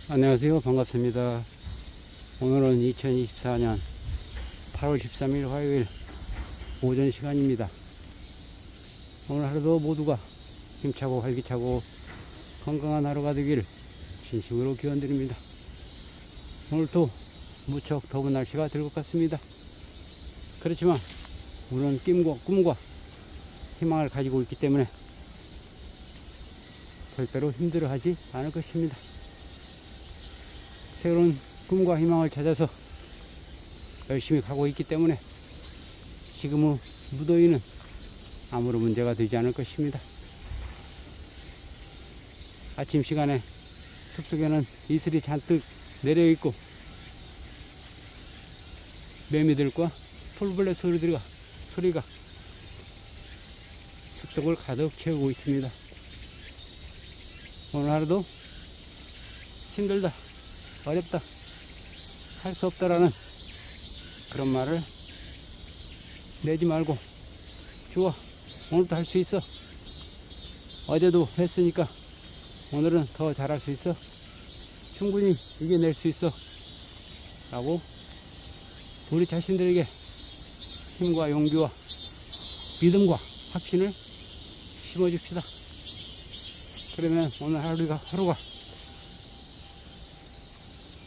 안녕하세요. 반갑습니다. 오늘은 2024년 8월 13일 화요일 오전 시간입니다. 오늘 하루도 모두가 힘차고 활기차고 건강한 하루가 되기를 진심으로 기원드립니다. 오늘도 무척 더운 날씨가 될 것 같습니다. 그렇지만 우리는 꿈과 희망을 가지고 있기 때문에 절대로 힘들어하지 않을 것입니다. 새로운 꿈과 희망을 찾아서 열심히 가고 있기 때문에 지금의 무더위는 아무런 문제가 되지 않을 것입니다. 아침 시간에 숲속에는 이슬이 잔뜩 내려있고 매미들과 풀벌레 소리가 숲속을 가득 채우고 있습니다. 오늘 하루도 힘들다, 어렵다, 할 수 없다라는 그런 말을 내지 말고, 좋아, 오늘도 할 수 있어, 어제도 했으니까 오늘은 더 잘할 수 있어, 충분히 이겨낼 수 있어 라고 우리 자신들에게 힘과 용기와 믿음과 확신을 심어줍시다. 그러면 오늘 하루가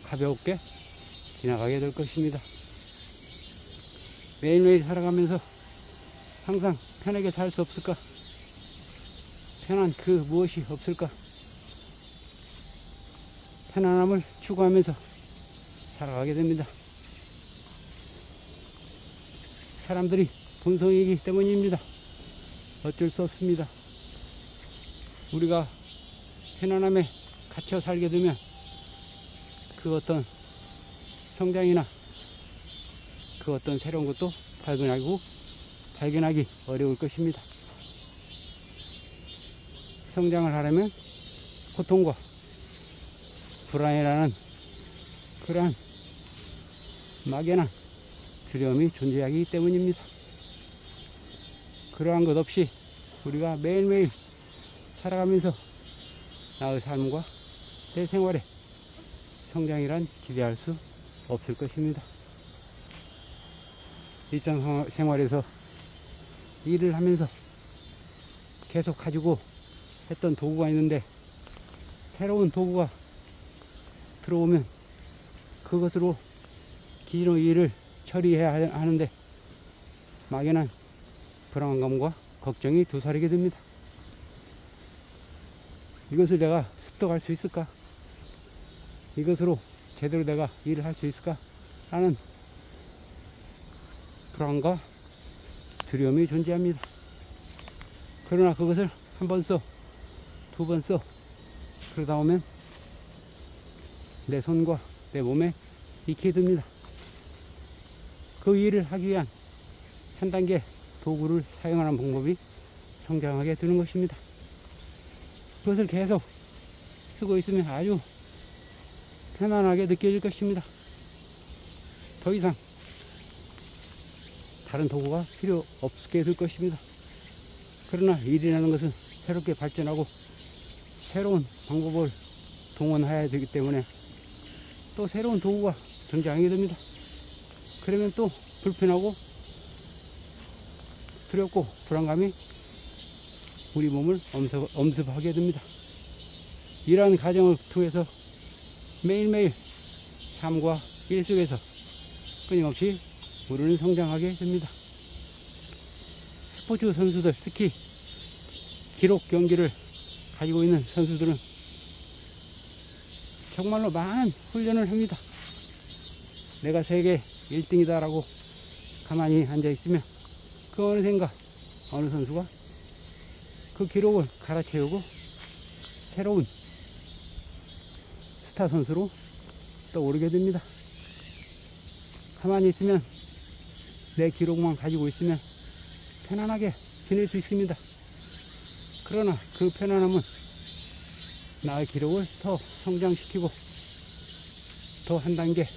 가볍게 지나가게 될 것입니다. 매일매일 살아가면서 항상 편하게 살 수 없을까? 편한 그 무엇이 없을까? 편안함을 추구하면서 살아가게 됩니다. 사람들이 본성이기 때문입니다. 어쩔 수 없습니다. 우리가 편안함에 갇혀 살게 되면 그 어떤 성장이나 그 어떤 새로운 것도 발견하기 어려울 것입니다. 성장을 하려면 고통과 불안이라는 그러한 막연한 두려움이 존재하기 때문입니다. 그러한 것 없이 우리가 매일매일 살아가면서 나의 삶과 내 생활에 성장이란 기대할 수 없을 것입니다. 일상생활에서 일을 하면서 계속 가지고 했던 도구가 있는데 새로운 도구가 들어오면 그것으로 기존의 일을 처리해야 하는데 막연한 불안감과 걱정이 도사리게 됩니다. 이것을 내가 습득할 수 있을까? 이것으로 제대로 내가 일을 할 수 있을까? 라는 불안과 두려움이 존재합니다. 그러나 그것을 한 번 써, 두 번 써, 그러다 보면 내 손과 내 몸에 익히게 됩니다. 그 일을 하기 위한 한 단계 도구를 사용하는 방법이 성장하게 되는 것입니다. 그것을 계속 쓰고 있으면 아주 편안하게 느껴질 것입니다. 더 이상 다른 도구가 필요 없게 될 것입니다. 그러나 일이라는 것은 새롭게 발전하고 새로운 방법을 동원해야 되기 때문에 또 새로운 도구가 등장하게 됩니다. 그러면 또 불편하고 두렵고 불안감이 우리 몸을 엄습하게 됩니다. 이러한 과정을 통해서 매일매일 삶과 일 속에서 끊임없이 우리는 성장하게 됩니다. 스포츠 선수들, 특히 기록 경기를 가지고 있는 선수들은 정말로 많은 훈련을 합니다. 내가 세계 1등이다 라고 가만히 앉아 있으면 그 어느샌가 어느 선수가 그 기록을 갈아채우고 새로운 스타 선수로 떠오르게 됩니다. 가만히 있으면 내 기록만 가지고 있으면 편안하게 지낼 수 있습니다. 그러나 그 편안함은 나의 기록을 더 성장시키고 더 한 단계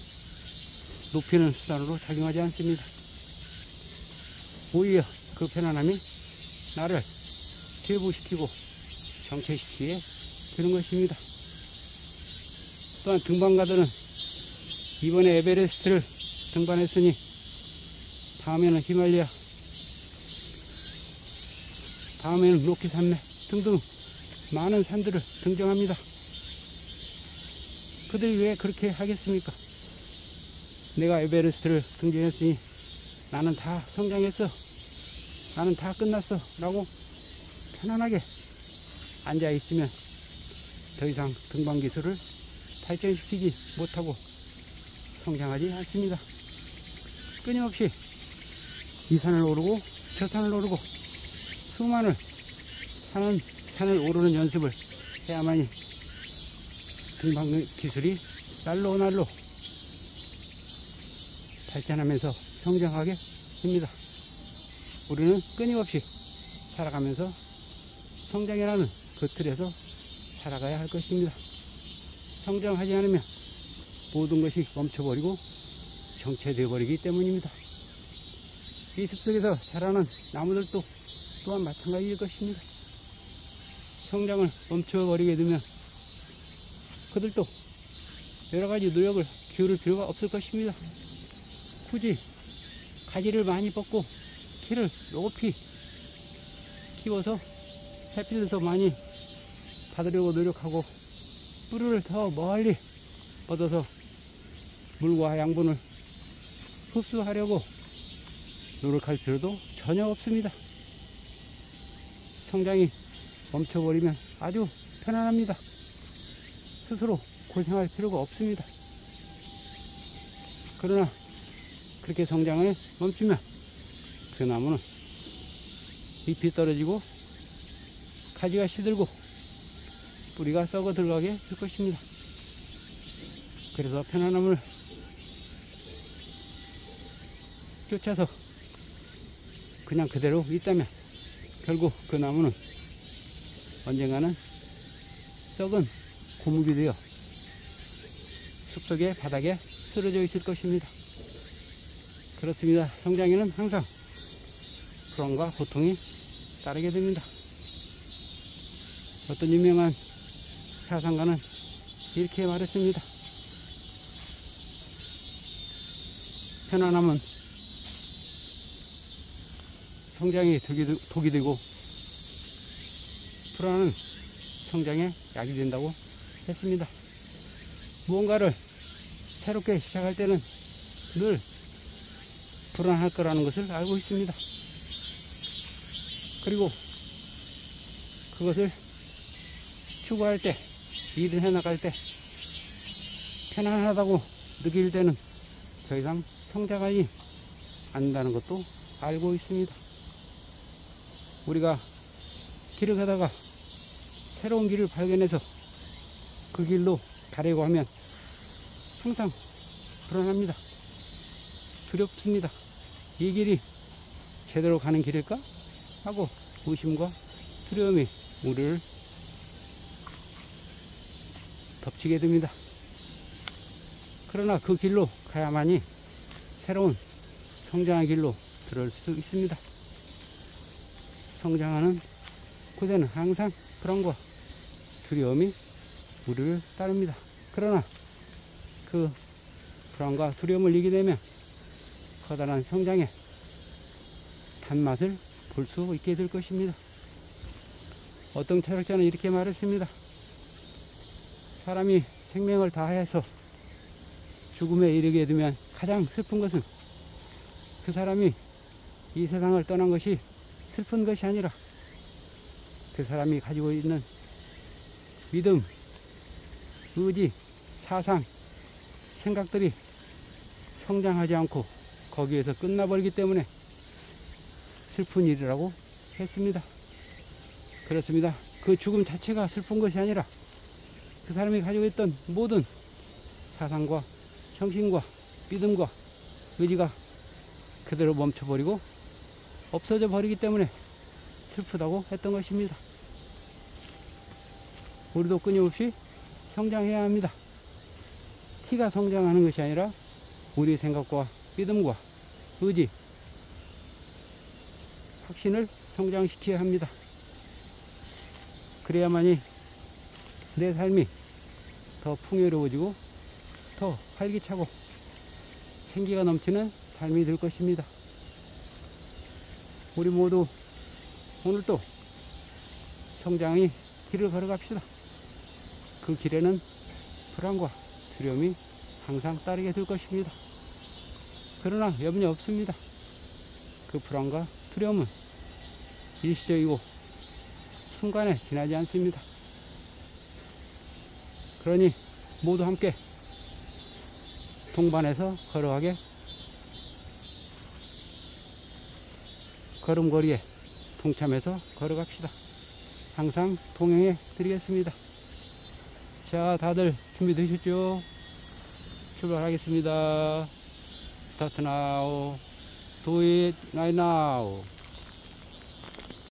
높이는 수단으로 작용하지 않습니다. 오히려 그 편안함이 나를 퇴보시키고 정체시키게 되는 것입니다. 또한 등반가들은 이번에 에베레스트를 등반했으니 다음에는 히말라야, 다음에는 로키 산맥 등등 많은 산들을 등정합니다. 그들이 왜 그렇게 하겠습니까? 내가 에베레스트를 등정했으니 나는 다 성장했어, 나는 다 끝났어 라고 편안하게 앉아있으면 더 이상 등반 기술을 발전시키지 못하고 성장하지 않습니다. 끊임없이 이 산을 오르고 저 산을 오르고 수많은 산을 오르는 연습을 해야만이 등반 기술이 날로 날로 발전하면서 성장하게 됩니다. 우리는 끊임없이 살아가면서 성장이라는 그 틀에서 살아가야 할 것입니다. 성장하지 않으면 모든 것이 멈춰버리고 정체되어 버리기 때문입니다. 이 숲속에서 자라는 나무들도 또한 마찬가지일 것입니다. 성장을 멈춰버리게 되면 그들도 여러가지 노력을 기울일 필요가 없을 것입니다. 굳이 가지를 많이 뻗고 키를 높이 키워서 햇빛을 더 많이 받으려고 노력하고 뿌리를 더 멀리 뻗어서 물과 양분을 흡수하려고 노력할 필요도 전혀 없습니다. 성장이 멈춰버리면 아주 편안합니다. 스스로 고생할 필요가 없습니다. 그러나 그렇게 성장을 멈추면 그 나무는 잎이 떨어지고 가지가 시들고 뿌리가 썩어 들어가게 될 것입니다. 그래서 편안함을 쫓아서 그냥 그대로 있다면 결국 그 나무는 언젠가는 썩은 고목이 되어 숲속의 바닥에 쓰러져 있을 것입니다. 그렇습니다. 성장에는 항상 불안과 고통이 따르게 됩니다. 어떤 유명한 사상가는 이렇게 말했습니다. 편안함은 성장에 독이 되고 불안은 성장에 약이 된다고 했습니다. 무언가를 새롭게 시작할 때는 늘 불안할 거라는 것을 알고 있습니다. 그리고 그것을 추구할 때, 일을 해나갈 때 편안하다고 느낄 때는 더 이상 성장하지 않는다는 것도 알고 있습니다. 우리가 길을 가다가 새로운 길을 발견해서 그 길로 가려고 하면 항상 불안합니다. 두렵습니다. 이 길이 제대로 가는 길일까? 하고 의심과 두려움이 우리를 덮치게 됩니다. 그러나 그 길로 가야만이 새로운 성장의 길로 들어올 수 있습니다. 성장하는 곳에는 항상 불안과 두려움이 우리를 따릅니다. 그러나 그 불안과 두려움을 이기게 되면 커다란 성장의 단맛을 볼 수 있게 될 것입니다. 어떤 철학자는 이렇게 말했습니다. 사람이 생명을 다해서 죽음에 이르게 되면 가장 슬픈 것은 그 사람이 이 세상을 떠난 것이 슬픈 것이 아니라 그 사람이 가지고 있는 믿음, 의지, 사상, 생각들이 성장하지 않고 거기에서 끝나버리기 때문에 슬픈 일이라고 했습니다. 그렇습니다. 그 죽음 자체가 슬픈 것이 아니라 그 사람이 가지고 있던 모든 사상과 정신과 믿음과 의지가 그대로 멈춰버리고 없어져 버리기 때문에 슬프다고 했던 것입니다. 우리도 끊임없이 성장해야 합니다. 키가 성장하는 것이 아니라 우리 생각과 믿음과 의지, 확신을 성장시켜야 합니다. 그래야만이 내 삶이 더 풍요로워지고 더 활기차고 생기가 넘치는 삶이 될 것입니다. 우리 모두 오늘도 성장의 길을 걸어갑시다. 그 길에는 불안과 두려움이 항상 따르게 될 것입니다. 그러나 염려 없습니다. 그 불안과 두려움은 일시적이고 순간에 지나지 않습니다. 그러니 모두 함께 동반해서 걸어가게 걸음걸이에 동참해서 걸어갑시다. 항상 동행해 드리겠습니다. 자, 다들 준비되셨죠? 출발하겠습니다. Start now. Do it right now.